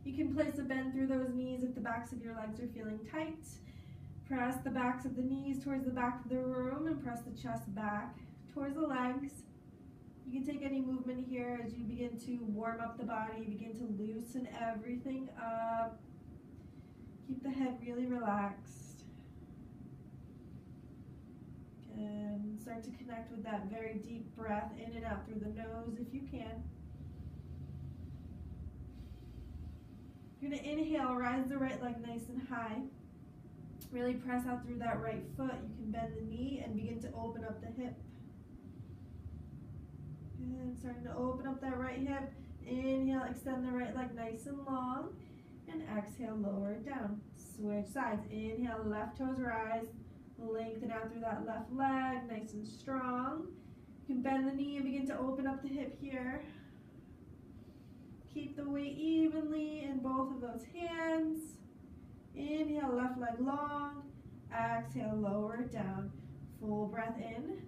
You can place a bend through those knees if the backs of your legs are feeling tight. Press the backs of the knees towards the back of the room and press the chest back towards the legs. You can take any movement here as you begin to warm up the body, begin to loosen everything up. Keep the head really relaxed. And start to connect with that very deep breath in and out through the nose if you can. You're going to inhale, rise the right leg nice and high. Really press out through that right foot. You can bend the knee and begin to open up the hip. Good, starting to open up that right hip. Inhale, extend the right leg nice and long. And exhale, lower it down. Switch sides. Inhale, left toes rise. Lengthen out through that left leg, nice and strong. You can bend the knee and begin to open up the hip here. Keep the weight evenly in both of those hands. Inhale, left leg long. Exhale, lower it down. Full breath in.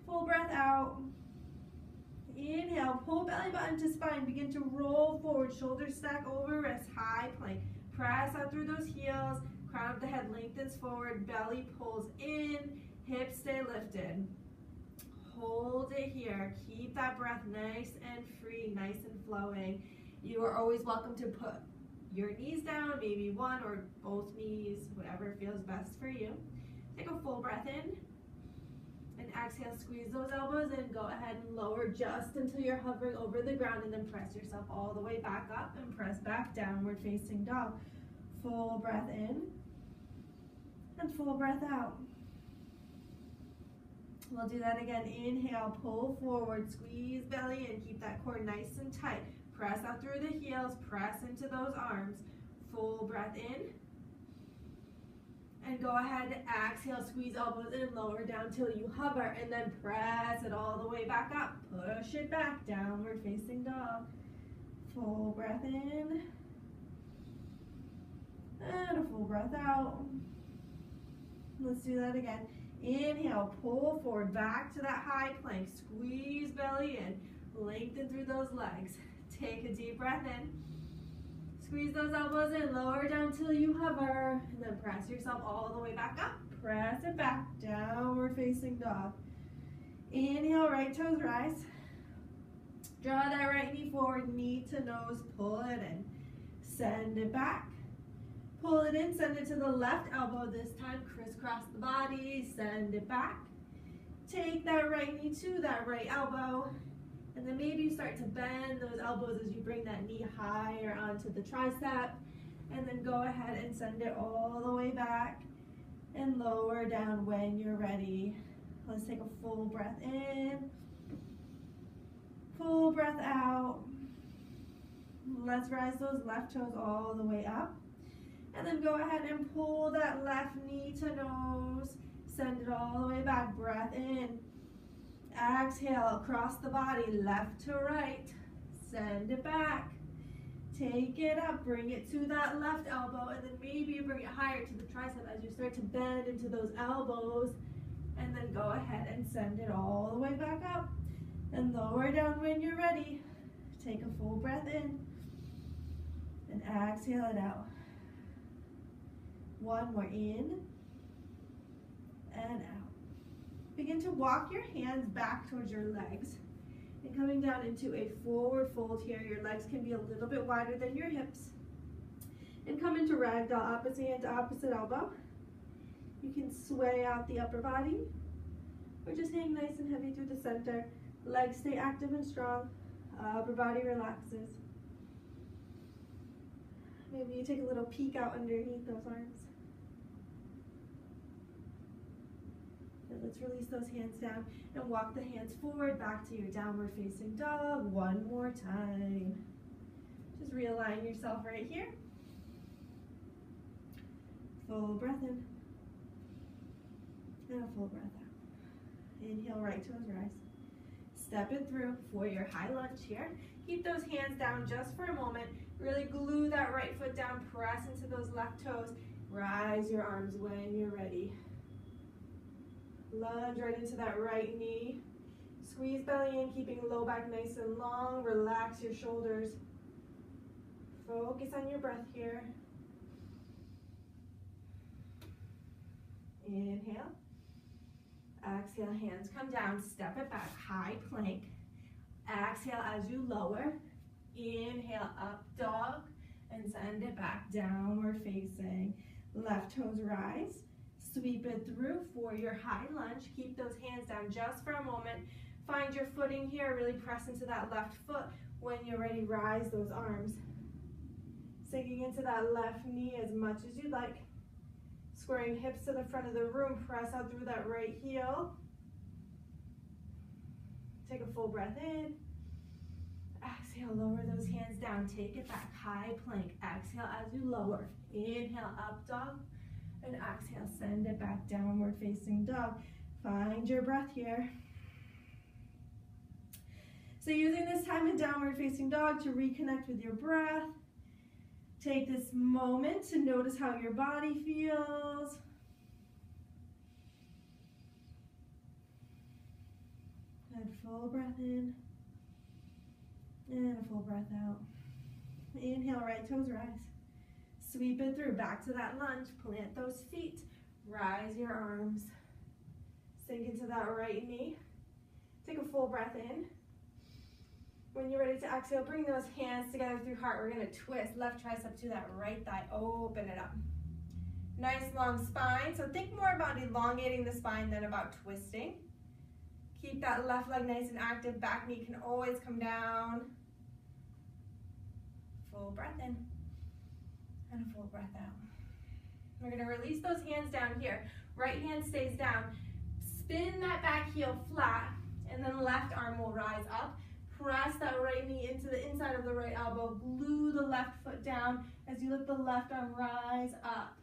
Full breath out. Inhale, pull belly button to spine. Begin to roll forward. Shoulders stack over wrists. High plank. Press out through those heels. Crown of the head lengthens forward. Belly pulls in. Hips stay lifted. Hold it here. Keep that breath nice and free, nice and flowing. You are always welcome to put your knees down, maybe one or both knees, whatever feels best for you. Take a full breath in. And exhale, squeeze those elbows in. Go ahead and lower just until you're hovering over the ground, and then press yourself all the way back up and press back, downward facing dog. Full breath in and full breath out. We'll do that again. Inhale, pull forward, squeeze belly in, keep that core nice and tight. Press out through the heels, press into those arms. Full breath in. And go ahead, exhale, squeeze elbows in, lower down till you hover, and then press it all the way back up. Push it back, downward facing dog. Full breath in. And a full breath out. Let's do that again. Inhale, pull forward, back to that high plank. Squeeze belly in, lengthen through those legs. Take a deep breath in. Squeeze those elbows in, lower down till you hover, and then press yourself all the way back up. Press it back, downward facing dog. Inhale, right toes rise. Draw that right knee forward, knee to nose, pull it in. Send it back. Pull it in, send it to the left elbow this time, crisscross the body, send it back. Take that right knee to that right elbow, and then maybe you start to bend those elbows as you bring that knee higher onto the tricep, and then go ahead and send it all the way back and lower down when you're ready. Let's take a full breath in, full breath out. Let's rise those left toes all the way up. And then go ahead and pull that left knee to nose. Send it all the way back. Breath in. Exhale across the body, left to right. Send it back. Take it up. Bring it to that left elbow. And then maybe you bring it higher to the tricep as you start to bend into those elbows. And then go ahead and send it all the way back up. And lower down when you're ready. Take a full breath in. And exhale it out. One more in and out. Begin to walk your hands back towards your legs and coming down into a forward fold here. Your legs can be a little bit wider than your hips. And come into ragdoll, opposite hand to opposite elbow. You can sway out the upper body or just hang nice and heavy through the center. Legs stay active and strong. Upper body relaxes. Maybe you take a little peek out underneath those arms. Let's release those hands down and walk the hands forward back to your downward facing dog one more time. Just realign yourself right here. Full breath in and a full breath out. Inhale, right toes rise. Step it through for your high lunge here. Keep those hands down just for a moment. Really glue that right foot down, press into those left toes. Rise your arms when you're ready. Lunge right into that right knee. Squeeze belly in, keeping low back nice and long. Relax your shoulders. Focus on your breath here. Inhale. Exhale, hands come down, step it back, high plank. Exhale as you lower. Inhale, up dog, and send it back, downward facing. Left toes rise. Sweep it through for your high lunge. Keep those hands down just for a moment. Find your footing here, really press into that left foot. When you're ready, rise those arms. Sinking into that left knee as much as you'd like. Squaring hips to the front of the room, press out through that right heel. Take a full breath in. Exhale, lower those hands down, take it back, high plank. Exhale as you lower. Inhale, up dog. And exhale, send it back, downward facing dog. Find your breath here. So using this time in downward facing dog to reconnect with your breath. Take this moment to notice how your body feels. And full breath in. And a full breath out. Inhale, right toes rise. Sweep it through, back to that lunge. Plant those feet. Rise your arms. Sink into that right knee. Take a full breath in. When you're ready to exhale, bring those hands together through heart. We're gonna twist left tricep to that right thigh. Open it up. Nice long spine. So think more about elongating the spine than about twisting. Keep that left leg nice and active. Back knee can always come down. Full breath in. And a full breath out. We're gonna release those hands down here. Right hand stays down. Spin that back heel flat, and then left arm will rise up. Press that right knee into the inside of the right elbow. Glue the left foot down as you let the left arm rise up.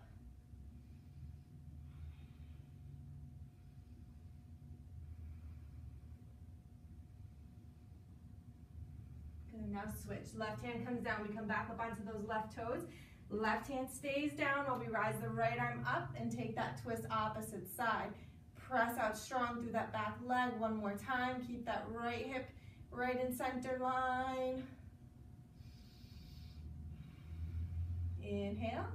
Good, now switch. Left hand comes down. We come back up onto those left toes. Left hand stays down while we rise the right arm up and take that twist opposite side. Press out strong through that back leg one more time. Keep that right hip right in center line. Inhale.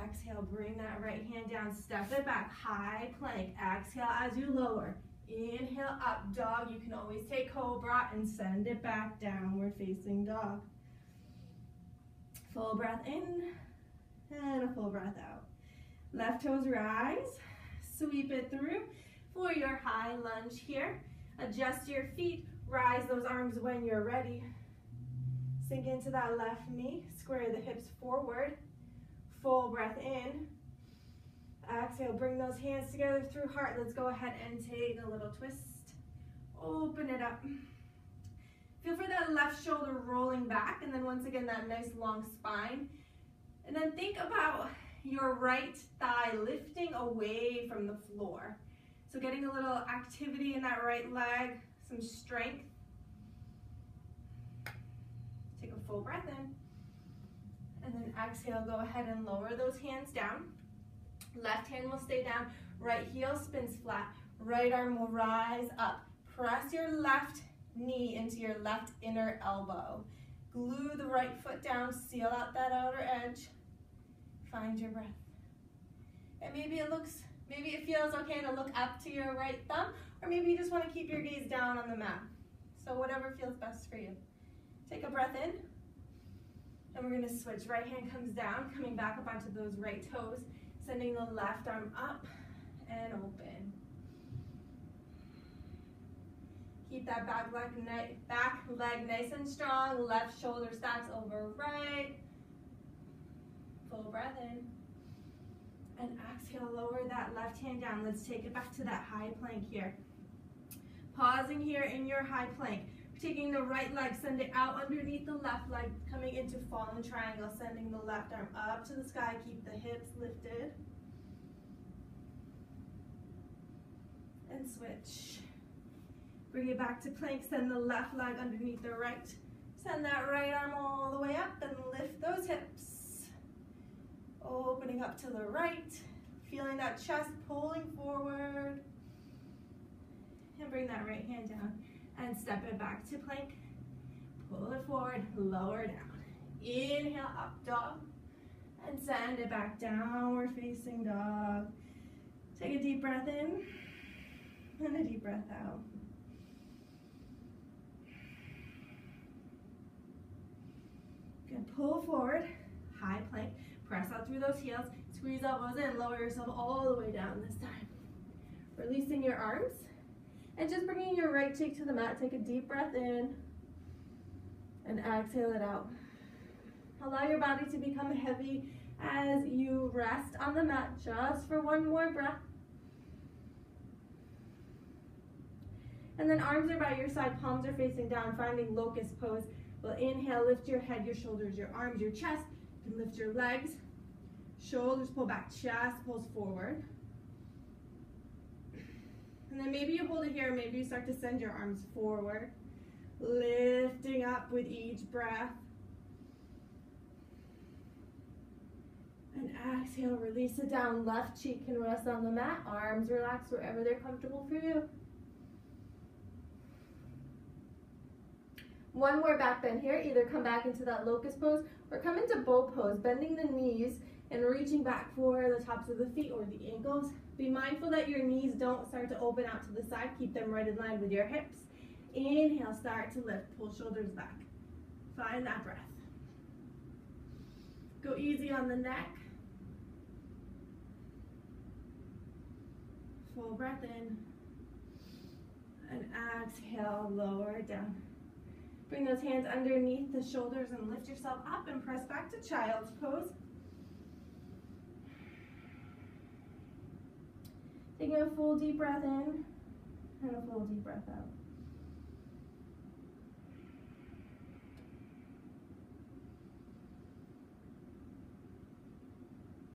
Exhale, bring that right hand down, step it back, high plank. Exhale as you lower. Inhale, up dog. You can always take cobra and send it back, downward facing dog. Full breath in and a full breath out. Left toes rise, sweep it through for your high lunge here. Adjust your feet. Rise those arms when you're ready. Sink into that left knee. Square the hips forward. Full breath in. Exhale, bring those hands together through heart. Let's go ahead and take a little twist. Open it up. Feel for that left shoulder rolling back, and then once again, that nice long spine. And then think about your right thigh lifting away from the floor. So getting a little activity in that right leg, some strength. Take a full breath in. And then exhale, go ahead and lower those hands down. Left hand will stay down. Right heel spins flat. Right arm will rise up. Press your left knee into your left inner elbow. Glue the right foot down. Seal out that outer edge. Find your breath. And maybe it feels okay to look up to your right thumb, or maybe you just want to keep your gaze down on the mat. So whatever feels best for you. Take a breath in, and we're going to switch. Right hand comes down, coming back up onto those right toes, sending the left arm up and open. Keep that back leg nice and strong. Left shoulder stacks over right. Full breath in. And exhale, lower that left hand down. Let's take it back to that high plank here. Pausing here in your high plank. Taking the right leg, send it out underneath the left leg, coming into fallen triangle, sending the left arm up to the sky. Keep the hips lifted. And switch. Bring it back to plank, send the left leg underneath the right. Send that right arm all the way up and lift those hips. Opening up to the right, feeling that chest pulling forward. And bring that right hand down and step it back to plank. Pull it forward, lower down. Inhale, up dog. And send it back, downward facing dog. Take a deep breath in and a deep breath out. Good, pull forward, high plank. Press out through those heels, squeeze elbows in, lower yourself all the way down this time. Releasing your arms and just bringing your right cheek to the mat. Take a deep breath in and exhale it out. Allow your body to become heavy as you rest on the mat just for one more breath. And then arms are by your side, palms are facing down, finding locust pose. We'll inhale, lift your head, your shoulders, your arms, your chest. You can lift your legs, shoulders pull back, chest pulls forward. And then maybe you hold it here, maybe you start to send your arms forward, lifting up with each breath. And exhale, release it down. Left cheek can rest on the mat, arms relax wherever they're comfortable for you. One more back bend here. Either come back into that locust pose or come into bow pose, bending the knees and reaching back for the tops of the feet or the ankles. Be mindful that your knees don't start to open out to the side. Keep them right in line with your hips. Inhale, start to lift. Pull shoulders back. Find that breath. Go easy on the neck. Full breath in. And exhale, lower it down. Bring those hands underneath the shoulders and lift yourself up and press back to child's pose. Taking a full deep breath in and a full deep breath out.